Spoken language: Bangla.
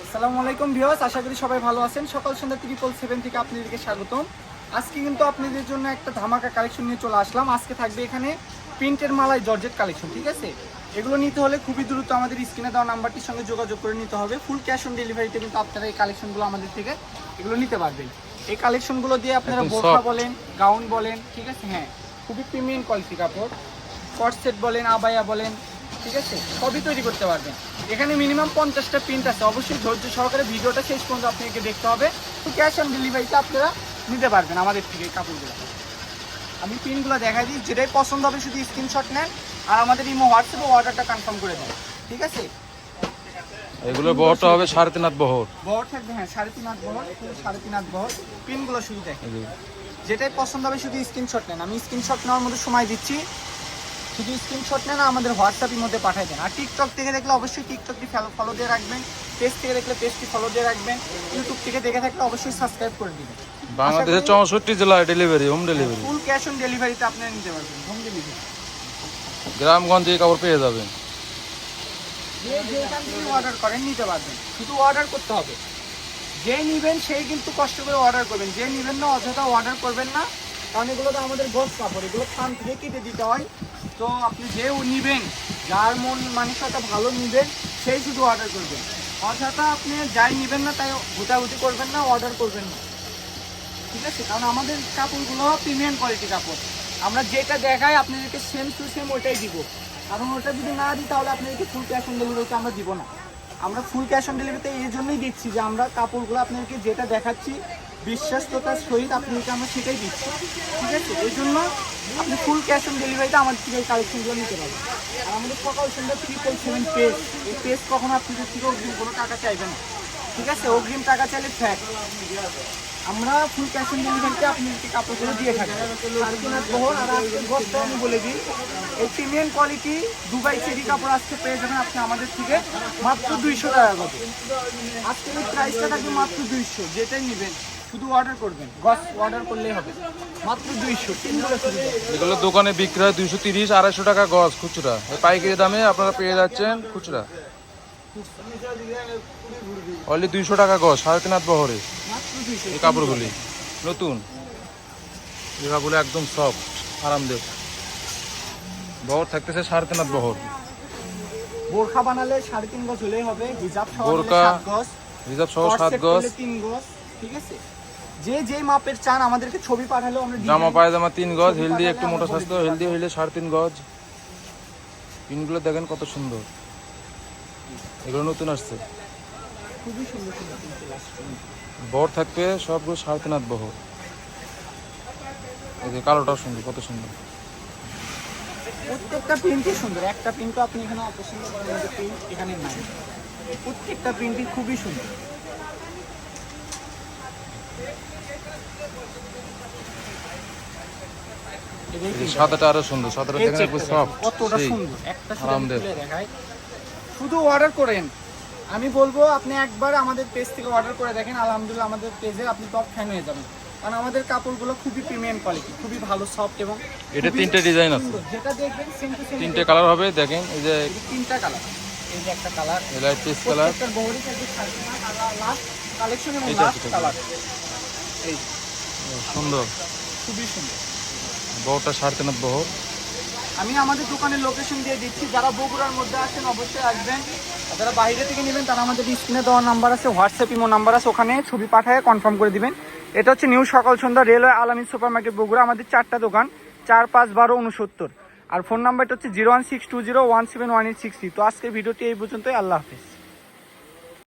আসসালামু আলাইকুম ভিউয়ার্স, আশা করি সবাই ভালো আছেন। সকাল সন্ধ্যা 777 থেকে আপনাদেরকে স্বাগতম। আজকে কিন্তু আপনাদের জন্য একটা ধামাকা কালেকশন নিয়ে চলে আসলাম। আজকে থাকবে এখানে প্রিন্টের মালায় জর্জেট কালেকশন, ঠিক আছে? এগুলো নিতে হলে খুবই দ্রুত আমাদের স্ক্রিনে দেওয়া নাম্বারটির সঙ্গে যোগাযোগ করে নিতে হবে। ফুল ক্যাশ অন ডেলিভারিতে কিন্তু আপনারা এই কালেকশনগুলো আমাদের থেকে এগুলো নিতে পারবেন। এই কালেকশনগুলো দিয়ে আপনারা বোরখা বলেন, গাউন বলেন, ঠিক আছে? হ্যাঁ, খুবই প্রিমিয়াম কোয়ালিটি কাপড়, কট সেট বলেন, আবায়া বলেন, ঠিক আছে, সবই তৈরি করতে পারবেন। এখানে মিনিমাম 50টা প্রিন্ট আছে। অবশ্যই ধৈর্য সহকারে ভিডিওটা শেষ পর্যন্ত আপনাকে দেখতে হবে। তো ক্যাশ অন ডেলিভারিতে আপনারা নিতে পারবেন আমাদের থেকে এই কাপড়গুলো। আমি প্রিন্টগুলো দেখাই দিই, যেটাই পছন্দ হবে শুধু স্ক্রিনশট নেন আর আমাদের ইমো হোয়াটসঅ্যাপে অর্ডারটা কনফার্ম করে দেন, ঠিক আছে? এগুলো বহরটা হবে 3.5 হাত বহর। বহর থাকবে, হ্যাঁ 3.5 হাত বহর, 3.5 হাত বহর। প্রিন্টগুলো শুধু দেখেন, যেটাই পছন্দ হবে শুধু স্ক্রিনশট নেন। আমি স্ক্রিনশট নেওয়ার মধ্যে সময় দিচ্ছি, শুধু স্ক্রিনশট নেন আমাদের হোয়াটসঅ্যাপের মধ্যে পাঠিয়ে দেন। আর টিকটক থেকে দেখলে অবশ্যই টিকটকটি ফলো দিয়ে রাখবেন, পেজ থেকে দেখলে পেজটি ফলো দিয়ে রাখবেন, ইউটিউব থেকে দেখে থাকলে অবশ্যই সাবস্ক্রাইব করে দিবেন। বাংলাদেশের 64 জেলায় delivery, home delivery, full cash on ডেলিভারিতে আপনারা নিতে পারবেন, হোম ডেলিভারি। গ্রামগঞ্জে এই কাপড় পেয়ে যাবেন। যেখান থেকে অর্ডার করেন নিতে পারবেন, শুধু অর্ডার করতে হবে। যে নেবেন সেই কিন্তু কষ্ট করে অর্ডার করবেন, যে নেবেন না অযথা অর্ডার করবেন না, কারণ এগুলো তো আমাদের গস কাপড়, এগুলো থান থেকে কেটে দিতে হয়। তো আপনি যেও নেবেন, যার মন মানসিকতা ভালো নেবেন সেই শুধু অর্ডার করবেন। অযথা আপনি যাই নেবেন না তাই হুটাহুটি করবেন না, অর্ডার করবেন না, ঠিক আছে? কারণ আমাদের কাপড়গুলো প্রিমিয়াম কোয়ালিটি কাপড়। আমরা যেটা দেখাই আপনাদেরকে সেম টু সেম ওইটাই দিব। কারণ ওটা যদি না দিই তাহলে আপনাদেরকে ফুল ক্যাশ অন ডেলিভারিতে আমরা দিব না। আমরা ফুল ক্যাশ অন ডেলিভারিতে এই জন্যই দিচ্ছি যে আমরা কাপড়গুলো আপনাদেরকে যেটা দেখাচ্ছি বিশ্বস্ততার সহিত আপনাদেরকে আমরা সেটাই দিচ্ছি, ঠিক আছে? এই জন্য আপনি ফুল ক্যাশ অন ডেলিভারিতে আমাদের থেকে এই কালেকশনগুলো নিতে পারবেন। আর আমাদের সকাল সন্ধ্যা 777 পেজ, এই পেজ কখনো আপনাদের থেকে অগ্রিম কোনো টাকা চাইবে না, ঠিক আছে? অগ্রিম টাকা চাইলে ফ্যাক্ট। আমরা ফুল ক্যাশ অন ডেলিভারিতে আপনাদেরকে কাপড়গুলো দিয়ে থাকি। সারকুনাথ বহর আর আজকের গসটা আমি বলে দিই, এই প্রিমিয়াম কোয়ালিটি দুবাই চেরি কাপড় আজকে পেয়ে যাবেন আপনি আমাদের থেকে মাত্র 200 টাকা করে। আজকের এই প্রাইসটা থাকবে মাত্র 200। যেটাই নেবেন শুধু অর্ডার করবেন, গস অর্ডার করলেই হবে, মাত্র 200। এগুলো দোকানে বিক্রি হয় 230-250 টাকা গজ খুচরা। এই পাইকারি দামে আপনারা পেয়ে যাচ্ছেন খুচরা অনলি 200 টাকা গজ, 3.5 হাত বহরে এই কাপড়গুলি নতুন। এই কাপড়গুলো একদম সফট, আরামদায়ক। বহর থাকতেছে 3.5 হাত বহর। বোরখা বানালে 3.5 গজ হলেই হবে, হিজাব সহ বোরকা 7 গজ, রিজার্ভ সহ 7 গজ, 3 গজ, ঠিক আছে? যে যেই মাপের চান আমাদেরকে ছবি পাঠালেও আমরা জামা পায়জামা 3 গজ, হেলদি একটু মোটা স্বাস্থ্য, হেলদি হইলে 3.5 গজ। পিনগুলো দেখেন কত সুন্দর, এগুলো নতুন আসছে। খুবই সুন্দর সুন্দর কিন্তু আসছে। বহর থাকবে সবগুলো 3.5 হাত বহর। এই যে কালোটাও সুন্দর, কত সুন্দর। প্রত্যেকটা প্রিন্টই সুন্দর, একটা প্রিন্টও আপনি এখানে অপছন্দ করেন যে প্রিন্ট এখানে নাই, প্রত্যেকটা প্রিন্টই খুবই সুন্দর। এই যে সাদাটা আরো সুন্দর, সাদাটা দেখেন একটু সফট, কতটা সেই সুন্দর, একটা আরামদায়ক। সুন্দর দেখায়। শুধু অর্ডার করেন, আমি বলবো আপনি একবার আমাদের পেজ থেকে অর্ডার করে দেখেন, আলহামদুলিল্লাহ আমাদের পেজে আপনি টপ ফ্যান হয়ে যাবেন। কারণ আমাদের কাপড়গুলো খুবই প্রিমিয়াম কোয়ালিটি, খুবই ভালো সফট এবং এটা খুবই 3টে ডিজাইন আছে, সুন্দর। যেটা দেখবেন সেম টু সেম 3টে কালার হবে। দেখেন এই যে 3টা কালার, এই যে একটা কালার, এই লাইট পিস কালার, প্রত্যেকটার বহরই থাকবে 3.5 আর লাস্ট কালেকশন এবং এইটা লাস্ট আছে কালার। এই সুন্দর খুবই সুন্দর। বহরটা 3.5 হাত বহর। আমি আমাদের দোকানের লোকেশন দিয়ে দিচ্ছি, যারা বগুড়ার মধ্যে আসেন অবশ্যই আসবেন, আর যারা বাইরে থেকে নেবেন তারা আমাদের স্ক্রিনে দেওয়ার নাম্বার আছে, হোয়াটসঅ্যাপ ইমো নাম্বার আছে, ওখানে ছবি পাঠায় কনফার্ম করে দিবেন। এটা হচ্ছে নিউ সকাল সন্ধ্যা, রেলওয়ে আলামিন সুপার মার্কেট বগুড়া। আমাদের 4টা দোকান, 4, 5, 12, 69। আর ফোন নাম্বারটা হচ্ছে 01620171863। তো আজকের ভিডিওটি এই পর্যন্তই। আল্লাহ হাফিজ।